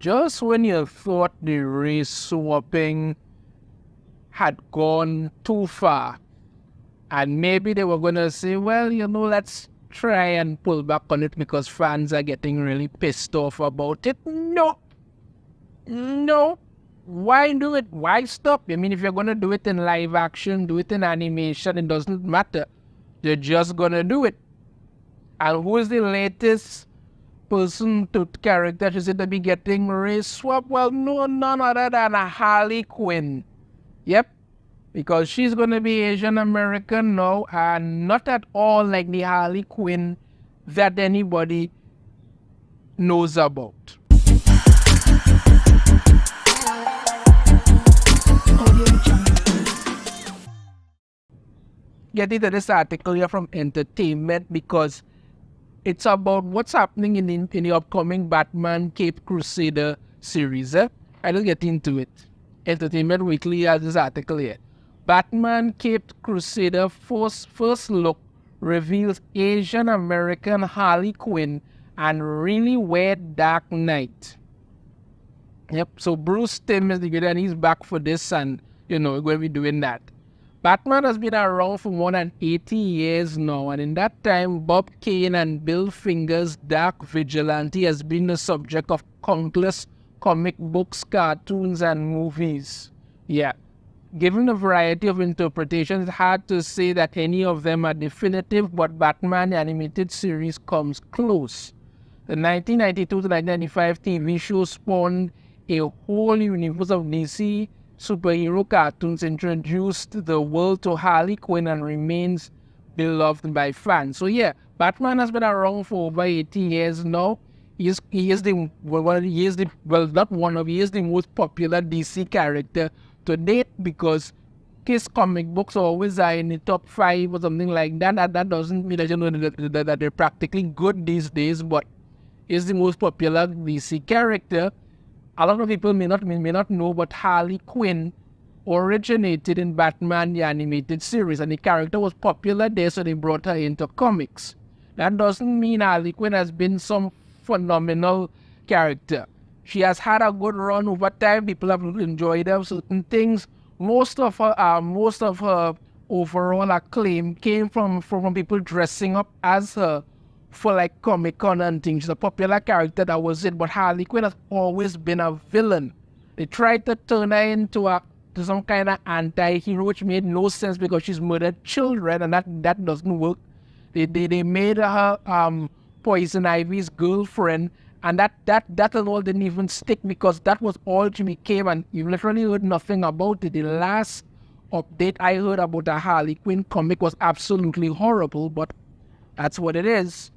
just when you thought the race swapping had gone too far, and maybe they were going to say, well, let's try and pull back on it because fans are getting really pissed off about it. No. Why do it? Why stop? I mean, if you're going to do it in live action, do it in animation, it doesn't matter. They're just going to do it. And who is the latest person to character is it to be getting race swap? Well, no, none other than a Harley Quinn. Yep. Because she's going to be Asian American now and not at all like the Harley Quinn that anybody knows about. Get into this article here from Entertainment because it's about what's happening in the upcoming Batman Cape Crusader series. I'll get into it. Entertainment Weekly has this article here. Batman Cape Crusader first look reveals Asian American Harley Quinn and really weird Dark Knight. Yep, so Bruce Timm is the good and he's back for this and, we're going to be doing that. Batman has been around for more than 80 years now, and in that time, Bob Kane and Bill Finger's Dark Vigilante has been the subject of countless comic books, cartoons, and movies. Yeah. Given a variety of interpretations, it's hard to say that any of them are definitive, but Batman the Animated Series comes close. The 1992 to 1995 TV show spawned a whole universe of DC superhero cartoons, introduced the world to Harley Quinn, and remains beloved by fans. So yeah, Batman has been around for over 80 years now. He is the most popular DC character to date because his comic books always are in the top 5 or something like that. That doesn't mean that they're practically good these days, but he's the most popular DC character. A lot of people may not know, but Harley Quinn originated in Batman the Animated Series, and the character was popular there, so they brought her into comics. That doesn't mean Harley Quinn has been some phenomenal character. She has had a good run over time. People have enjoyed her certain things. Most of her overall acclaim came from people dressing up as her for like Comic-Con and things. She's a popular character, that was it. But Harley Quinn has always been a villain. They tried to turn her into some kind of anti-hero, which made no sense because she's murdered children, and that doesn't work. They made her Poison Ivy's girlfriend, and that all didn't even stick because that was all she became, and you literally heard nothing about it. The last update I heard about a Harley Quinn comic was absolutely horrible, but that's what it is.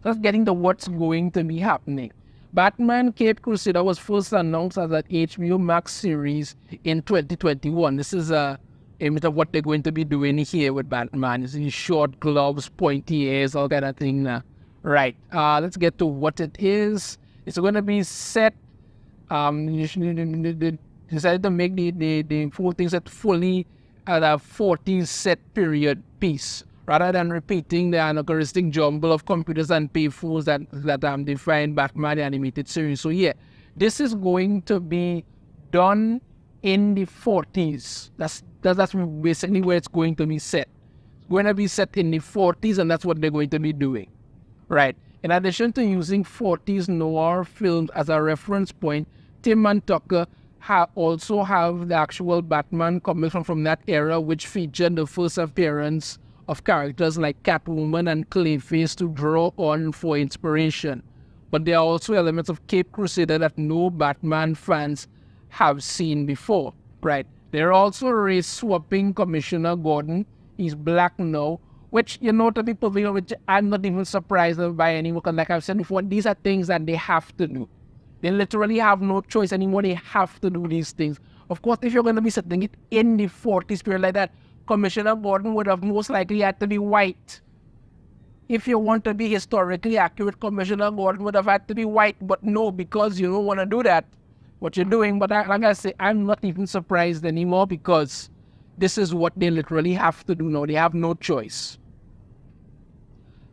Just getting to what's going to be happening. Batman Cape Crusader was first announced as an HBO Max series in 2021. This is a image of what they're going to be doing here with Batman. You see short gloves, pointy ears, all kind of thing now. Right. Let's get to what it is. It's going to be set. They decided to make the full thing set fully at a 40 set period piece, rather than repeating the anachronistic jumble of computers and payphones that define Batman the Animated Series. So yeah, this is going to be done in the 40s. That's basically where it's going to be set. It's going to be set in the 40s, and that's what they're going to be doing. Right. In addition to using 40s noir films as a reference point, Tim and Tucker also have the actual Batman comics from that era, which featured the first appearance of characters like Catwoman and Clayface to draw on for inspiration. But there are also elements of Cape Crusader that no Batman fans have seen before. Right. They're also race-swapping Commissioner Gordon. He's black now, which, to people, which I'm not even surprised by anymore, because like I've said before, these are things that they have to do. They literally have no choice anymore. They have to do these things. Of course, if you're going to be setting it in the 40s period like that, Commissioner Gordon would have most likely had to be white. If you want to be historically accurate, Commissioner Gordon would have had to be white. But no, because you don't want to do that, what you're doing. But like I say, I'm not even surprised anymore because this is what they literally have to do now. They have no choice.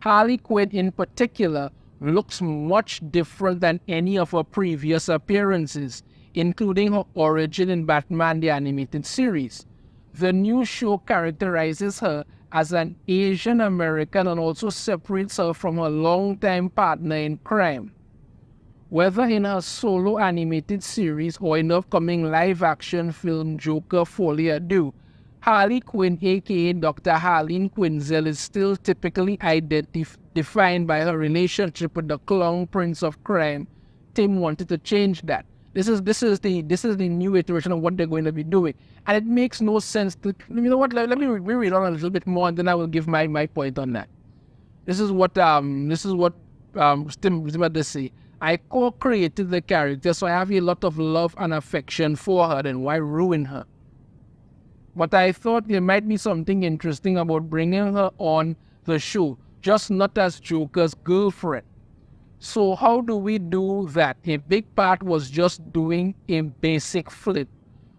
Harley Quinn in particular looks much different than any of her previous appearances, including her origin in Batman the Animated Series. The new show characterizes her as an Asian American and also separates her from her longtime partner in crime. Whether in her solo animated series or in the upcoming live-action film Joker Folie à Deux, Harley Quinn, aka Dr. Harleen Quinzel, is still typically defined by her relationship with the clown prince of crime. Tim wanted to change that. This is the new iteration of what they're going to be doing, and it makes no sense to. You know what? Let me read on a little bit more, and then I will give my point on that. This is what Tim had to say. I co-created the character, so I have a lot of love and affection for her. Then why ruin her? But I thought there might be something interesting about bringing her on the show, just not as Joker's girlfriend. So how do we do that? A big part was just doing a basic flip.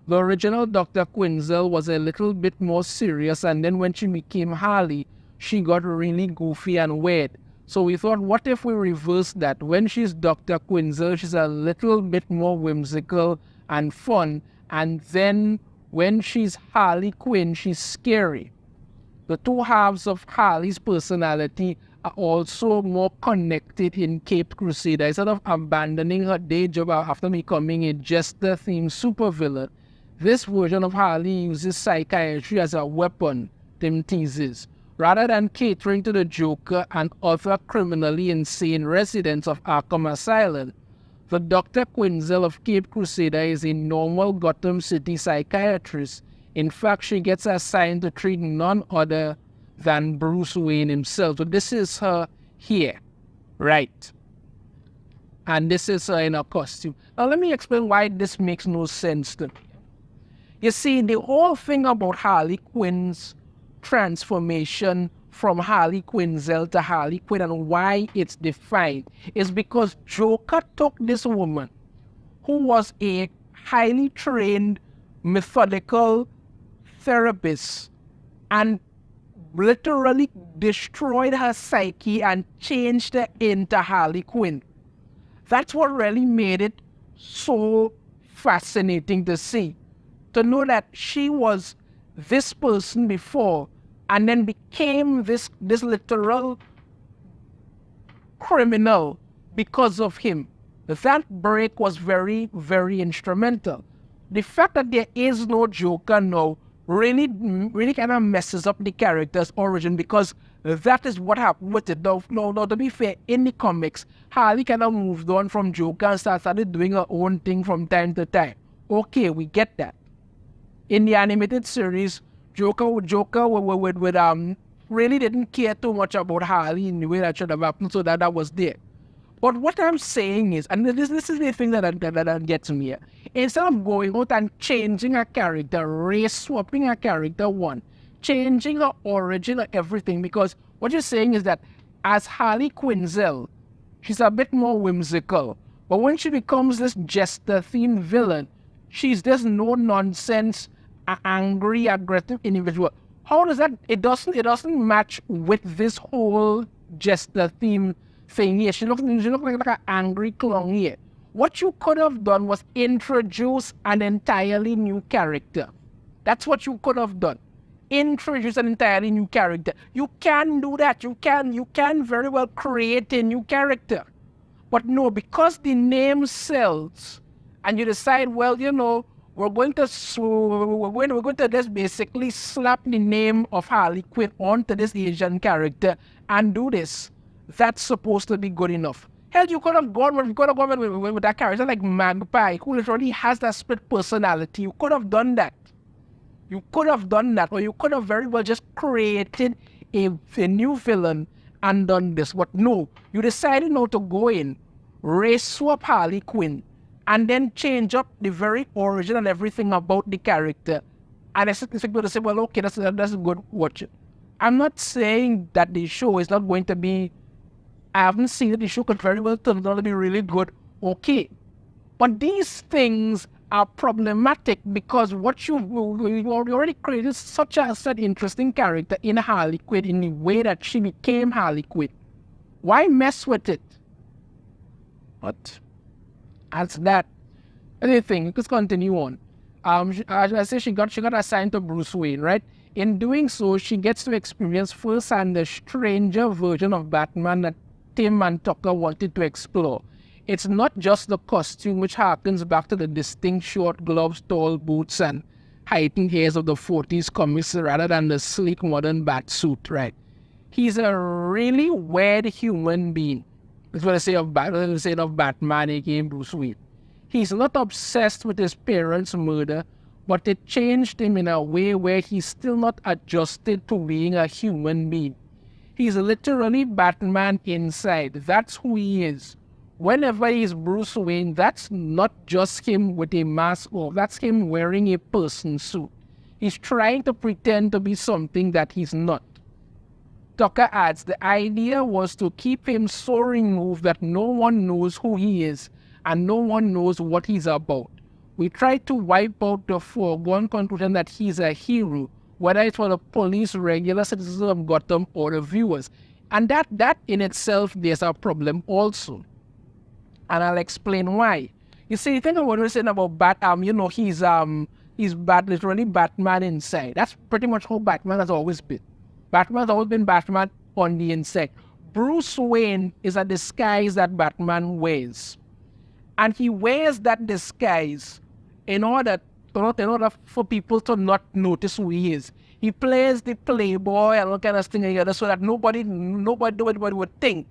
The original Dr. Quinzel was a little bit more serious, and then when she became Harley, she got really goofy and weird. So we thought, what if we reverse that? When she's Dr. Quinzel, she's a little bit more whimsical and fun, and then when she's Harley Quinn, she's scary. The two halves of Harley's personality are also more connected in Caped Crusader. Instead of abandoning her day job after becoming a jester-themed supervillain, this version of Harley uses psychiatry as a weapon, Tim teases. Rather than catering to the Joker and other criminally insane residents of Arkham Asylum, the Dr. Quinzel of Caped Crusader is a normal Gotham City psychiatrist. In fact, she gets assigned to treat none other than Bruce Wayne himself. So this is her here, right? And this is her in her costume. Now let me explain why this makes no sense to me. You see, the whole thing about Harley Quinn's transformation from Harley Quinzel to Harley Quinn and why it's defined is because Joker took this woman who was a highly trained, methodical therapist and literally destroyed her psyche and changed her into Harley Quinn. That's what really made it so fascinating to see. To know that she was this person before and then became this literal criminal because of him. That break was very, very instrumental. The fact that there is no Joker now really kind of messes up the character's origin, because that is what happened with it. Now, to be fair, in the comics, Harley kind of moved on from Joker and started doing her own thing from time to time. Okay, we get that. In the animated series, Joker really didn't care too much about Harley in the way that should have happened, so that was there. But what I'm saying is, and this is the thing that gets me here, instead of going out and changing a character, race swapping a character changing her origin or everything, because what you're saying is that as Harley Quinzel, she's a bit more whimsical, but when she becomes this jester-themed villain, she's this no-nonsense, angry, aggressive individual. How does that? It doesn't match with this whole jester-themed thing here. She looks like an angry clown here. What you could have done was introduce an entirely new character. That's what you could have done. Introduce an entirely new character. You can do that. You can very well create a new character. But no, because the name sells, and you decide, well, we're going to just basically slap the name of Harley Quinn onto this Asian character and do this. That's supposed to be good enough. Hell, you could have gone with that character like Magpie, who literally has that split personality. You could have done that. Or you could have very well just created a new villain and done this. But no, you decided not to go in, race swap Harley Quinn, and then change up the very origin and everything about the character. And I expect people to say, well, okay, that's good, watch it. I'm not saying that the show is not going to be, I haven't seen that the show could very well turn out to be really good, okay. But these things are problematic because what you already created such an interesting character in Harley Quinn in the way that she became Harley Quinn. Why mess with it? But that's that. Anything, let's continue on. As I say, she got assigned to Bruce Wayne, right? In doing so, she gets to experience firsthand the stranger version of Batman that Tim and Tucker wanted to explore. It's not just the costume, which harkens back to the distinct short gloves, tall boots, and heightened hairs of the 40s comics rather than the sleek modern bat suit, right? He's a really weird human being. That's what I say of Batman, aka Bruce Wayne. He's not obsessed with his parents' murder, but it changed him in a way where he's still not adjusted to being a human being. He's literally Batman inside. That's who he is. Whenever he's Bruce Wayne, that's not just him with a mask off. That's him wearing a person suit. He's trying to pretend to be something that he's not. Tucker adds, the idea was to keep him so removed that no one knows who he is and no one knows what he's about. We tried to wipe out the foregone conclusion that he's a hero, whether it's for the police, regular citizens of Gotham, or the viewers. And that in itself, there's a problem also. And I'll explain why. You see, think of what we're saying about he's literally Batman inside. That's pretty much how Batman has always been. Batman's always been Batman on the inside. Bruce Wayne is a disguise that Batman wears. And he wears that disguise in order for people to not notice who he is. He plays the playboy and all kind of thing together so that nobody would think,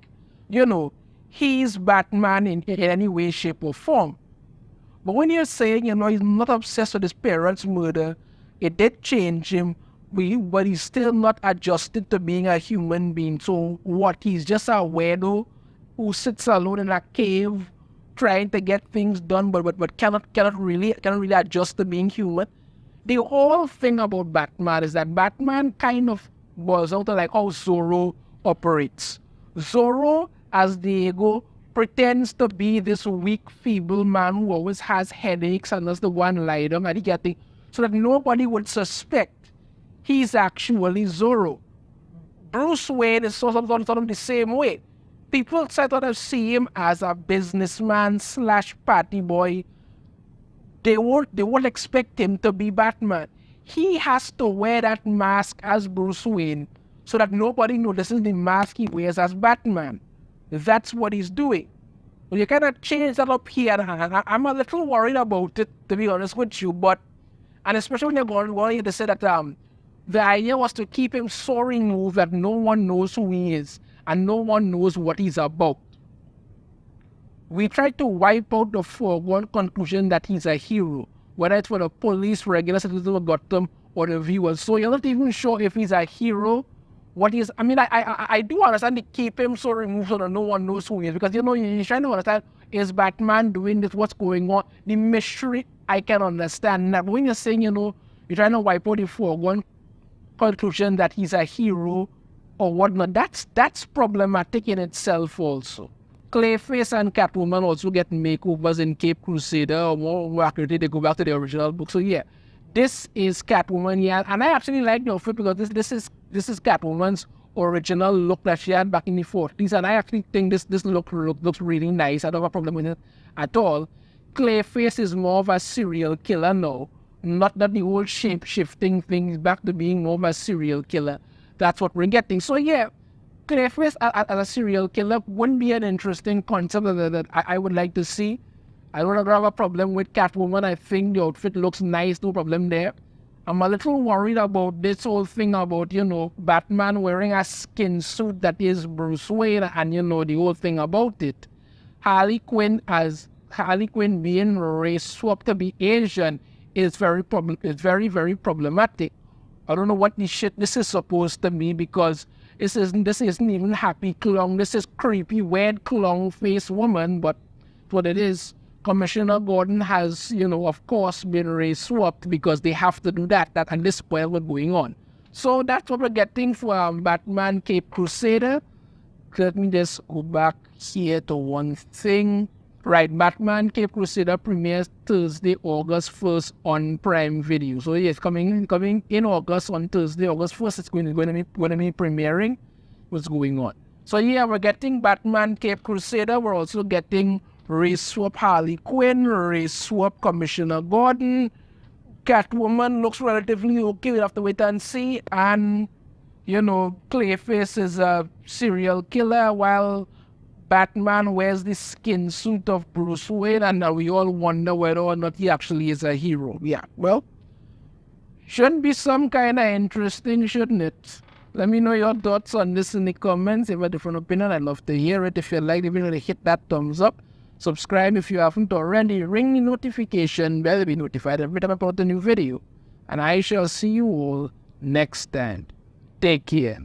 he's Batman in any way, shape, or form. But when you're saying, he's not obsessed with his parents' murder, it did change him, but he's still not adjusted to being a human being. So what? He's just a weirdo who sits alone in a cave trying to get things done, but cannot really adjust to being human. The whole thing about Batman is that Batman kind of boils out to like how Zorro operates. Zorro, as the ego, pretends to be this weak, feeble man who always has headaches and that's the one lie down and he getting so that nobody would suspect he's actually Zorro. Bruce Wayne is sort of the same way. People sort of see him as a businessman / party boy. They won't expect him to be Batman. He has to wear that mask as Bruce Wayne so that nobody notices the mask he wears as Batman. That's what he's doing. Well, you kind of change that up here. I'm a little worried about it, to be honest with you. And especially when you're going to say that the idea was to keep him so removed that no one knows who he is and no one knows what he's about. We tried to wipe out the foregone conclusion that he's a hero, whether it's for the police, regular citizens of Gotham, or the viewers. So you're not even sure if he's a hero. What is? I mean, I do understand to keep him so removed so that no one knows who he is, because you're trying to understand, is Batman doing this? What's going on? The mystery, I can understand that. But when you're saying, you're trying to wipe out the foregone conclusion that he's a hero or whatnot, that's problematic in itself also. Clayface and Catwoman also get makeovers in Cape Crusader, or more accurately, they go back to the original book. So yeah, this is Catwoman, yeah, and I actually like the outfit because this is Catwoman's original look that she had back in the 40s, and I actually think this look looks really nice. I don't have a problem with it at all. Clayface is more of a serial killer now, not that the whole shape-shifting thing is back to being more of a serial killer. That's what we're getting. So yeah, Clayface as a serial killer wouldn't be an interesting concept that I would like to see. I don't have a problem with Catwoman. I think the outfit looks nice, no problem there. I'm a little worried about this whole thing about, Batman wearing a skin suit that is Bruce Wayne and, the whole thing about it. Harley Quinn being race swapped to be Asian is very, very problematic. I don't know what this is supposed to be, because this isn't even happy clown. This is creepy, weird clown face woman, but what it is. Commissioner Gordon has, of course, been race swapped because they have to do that and this spoil what's going on. So that's what we're getting for Batman Cape Crusader. Let me just go back here to one thing. Right, Batman Cape Crusader premieres Thursday, August 1st on Prime Video. So yes, coming in August, on Thursday, August 1st, it's going to be premiering what's going on. So yeah, we're getting Batman Cape Crusader. We're also getting race swap Harley Quinn, race swap Commissioner Gordon. Catwoman looks relatively okay, we'll have to wait and see. And, Clayface is a serial killer while Batman wears the skin suit of Bruce Wayne, and now we all wonder whether or not he actually is a hero. Yeah, well, shouldn't be some kind of interesting, shouldn't it? Let me know your thoughts on this in the comments. If you have a different opinion, I'd love to hear it. If you like the video, hit that thumbs up. Subscribe if you haven't already. Ring the notification bell to be notified every time I put a new video. And I shall see you all next time. Take care.